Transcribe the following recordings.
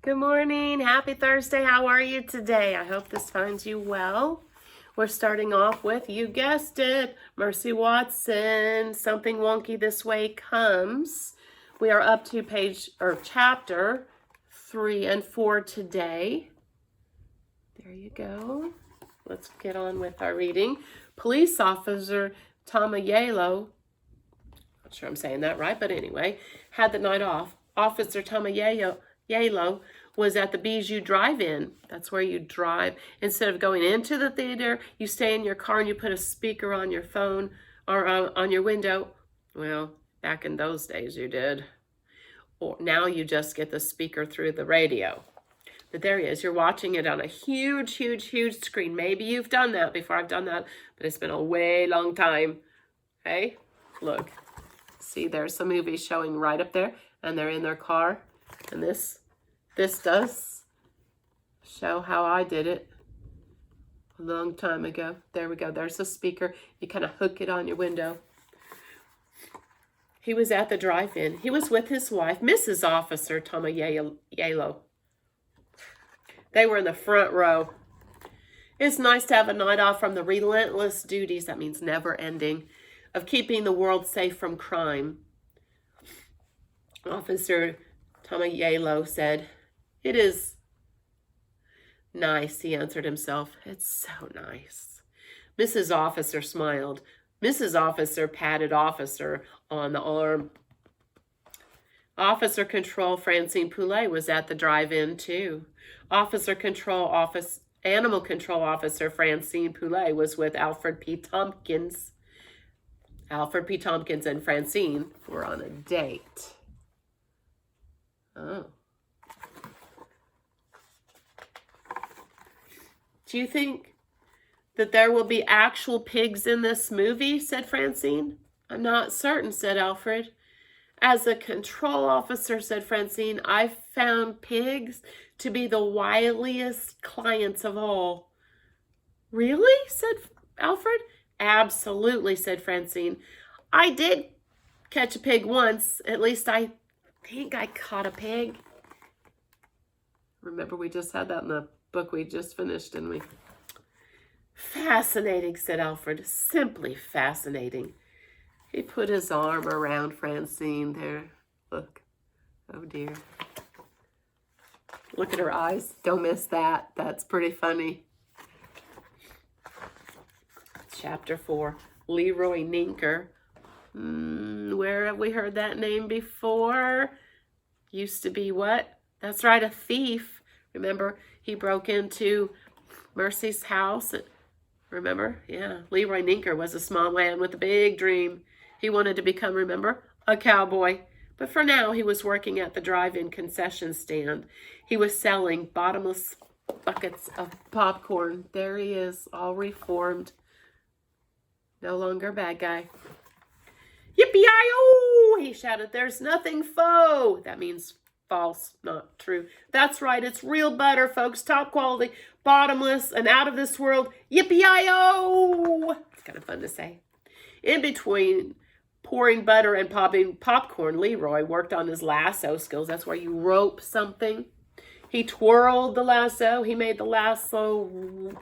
Good morning. Happy Thursday. How are you today? I hope this finds you well. We're starting off with, you guessed it, Mercy Watson. Something Wonky This Way Comes. We are up to chapter 3 and 4 today. There you go. Let's get on with our reading. Police officer Tamayelo, not sure I'm saying that right, but anyway, had the night off. Officer Tamayelo was at the Bijou Drive-In. That's where you drive. Instead of going into the theater, you stay in your car and you put a speaker on your phone or on your window. Well, back in those days you did. Or now you just get the speaker through the radio. But there he is. You're watching it on a huge, huge, huge screen. Maybe you've done that before. I've done that, but it's been a way long time. Okay? Look. See, there's some movies showing right up there, and they're in their car. And this does show how I did it a long time ago. There we go. There's the speaker. You kind of hook it on your window. He was at the drive-in. He was with his wife, Mrs. Officer Tamayelo. They were in the front row. It's nice to have a night off from the relentless duties, that means never ending, of keeping the world safe from crime. Officer Tamayelo said, "It is nice," he answered himself. "It's so nice." Mrs. Officer smiled. Mrs. Officer patted Officer on the arm. Officer Control Francine Poulet was at the drive-in too. Animal Control Officer Francine Poulet was with Alfred P. Tompkins. Alfred P. Tompkins and Francine were on a date. Oh. "Do you think that there will be actual pigs in this movie?" said Francine. "I'm not certain," said Alfred. "As a control officer," said Francine, "I've found pigs to be the wiliest clients of all." "Really?" said Alfred. "Absolutely," said Francine. "I did catch a pig once. At least I think I caught a pig." Remember, we just had that in the book we just finished, didn't we? "Fascinating," said Alfred. "Simply fascinating." He put his arm around Francine there. Look. Oh, dear. Look at her eyes. Don't miss that. That's pretty funny. Chapter 4. Leroy Ninker. Where have we heard that name before? Used to be what? That's right, a thief. Remember, he broke into Mercy's house. Remember? Yeah. Leroy Ninker was a small man with a big dream. He wanted to become, remember, a cowboy. But for now, he was working at the drive-in concession stand. He was selling bottomless buckets of popcorn. There he is, all reformed. No longer a bad guy. "Yippee-yi-oh!" he shouted. "There's nothing faux." That means false, not true. That's right, it's real butter, folks. Top quality, bottomless, and out of this world. Yippee-yi-oh! It's kind of fun to say. In between pouring butter and popping popcorn, Leroy worked on his lasso skills. That's where you rope something. He twirled the lasso. He made the lasso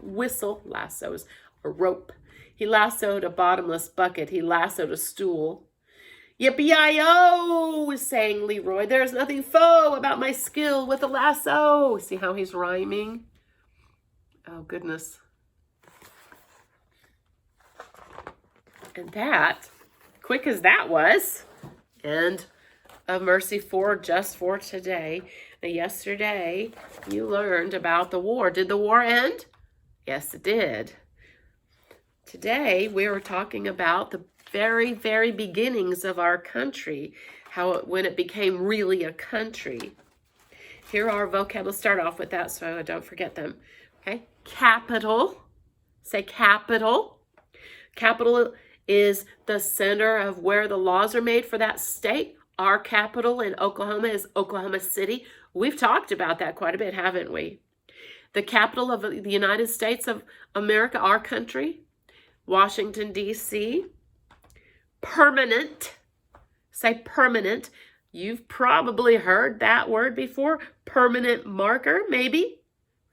whistle. Lasso is a rope. He lassoed a bottomless bucket. He lassoed a stool. "Yippee-yi-oh!" sang Leroy. "There's nothing faux about my skill with a lasso." See how he's rhyming? Oh, goodness. And that, quick as that was, end of Mercy 4 just for today. Now, yesterday, you learned about the war. Did the war end? Yes, it did. Today, we were talking about the very, very beginnings of our country, when it became really a country. Here are our vocab. Let's start off with that so I don't forget them. Okay, capital. Say capital. Capital is the center of where the laws are made for that state. Our capital in Oklahoma is Oklahoma City. We've talked about that quite a bit, haven't we? The capital of the United States of America, our country, Washington, D.C. Permanent. Say permanent. You've probably heard that word before. Permanent marker, maybe.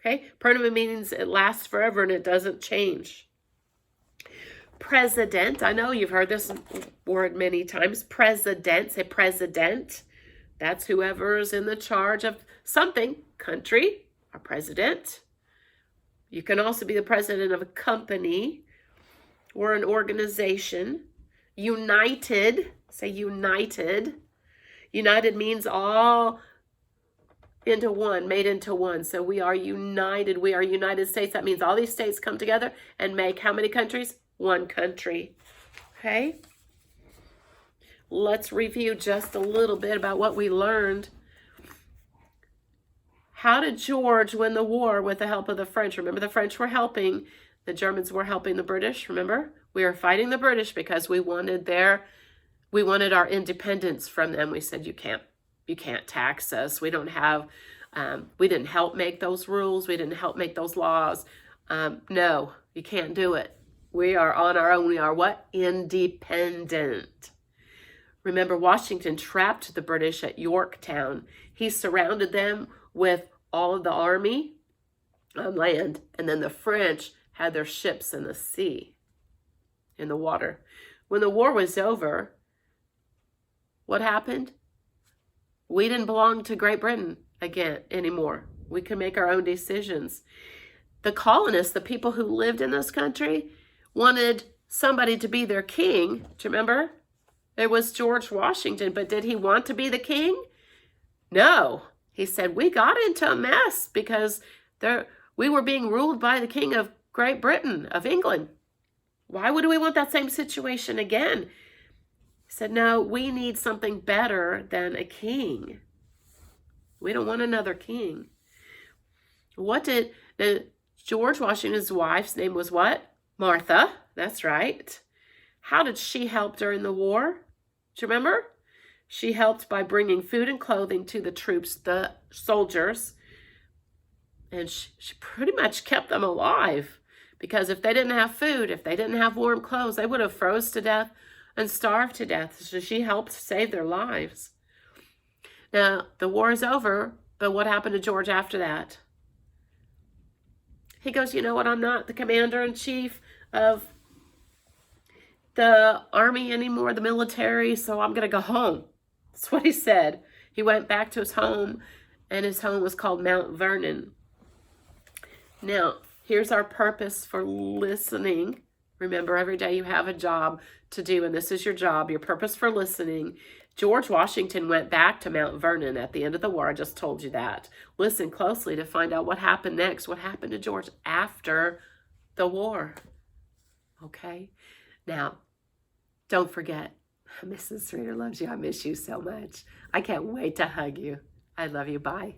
Okay, permanent means it lasts forever and it doesn't change. President, I know you've heard this word many times. President, say president. That's whoever's in the charge of something, country, our president. You can also be the president of a company or an organization. United, say united. United means all into one, made into one. So we are united. We are United States. That means all these states come together and make how many countries? One country. Okay? Let's review just a little bit about what we learned. How did George win the war with the help of the French? Remember, the French were helping. The Germans were helping the British. Remember? We were fighting the British because we wanted our independence from them. We said, you can't tax us. We don't have, we didn't help make those rules. We didn't help make those laws. No, you can't do it. We are on our own. We are what? Independent. Remember, Washington trapped the British at Yorktown. He surrounded them with all of the army on land, and then the French had their ships in the sea, in the water. When the war was over, what happened? We didn't belong to Great Britain again anymore. We could make our own decisions. The colonists, the people who lived in this country, wanted somebody to be their king. Do you remember? It was George Washington, but did he want to be the king? No. He said, we got into a mess because we were being ruled by the king of Great Britain, of England. Why would we want that same situation again? He said, no, we need something better than a king. We don't want another king. George Washington's wife's name was what? Martha. That's right. How did she help during the war? Do you remember? She helped by bringing food and clothing to the troops, the soldiers. And she pretty much kept them alive. Because if they didn't have food, if they didn't have warm clothes, they would have froze to death and starved to death. So she helped save their lives. Now, the war is over, but what happened to George after that? He goes, you know what, I'm not the commander-in-chief of the army anymore, the military, so I'm going to go home. That's what he said. He went back to his home, and his home was called Mount Vernon. Now, here's our purpose for listening. Remember, every day you have a job to do, and this is your job, your purpose for listening. George Washington went back to Mount Vernon at the end of the war. I just told you that. Listen closely to find out what happened next. What happened to George after the war? Okay? Now, don't forget, Mrs. Reader loves you. I miss you so much. I can't wait to hug you. I love you. Bye.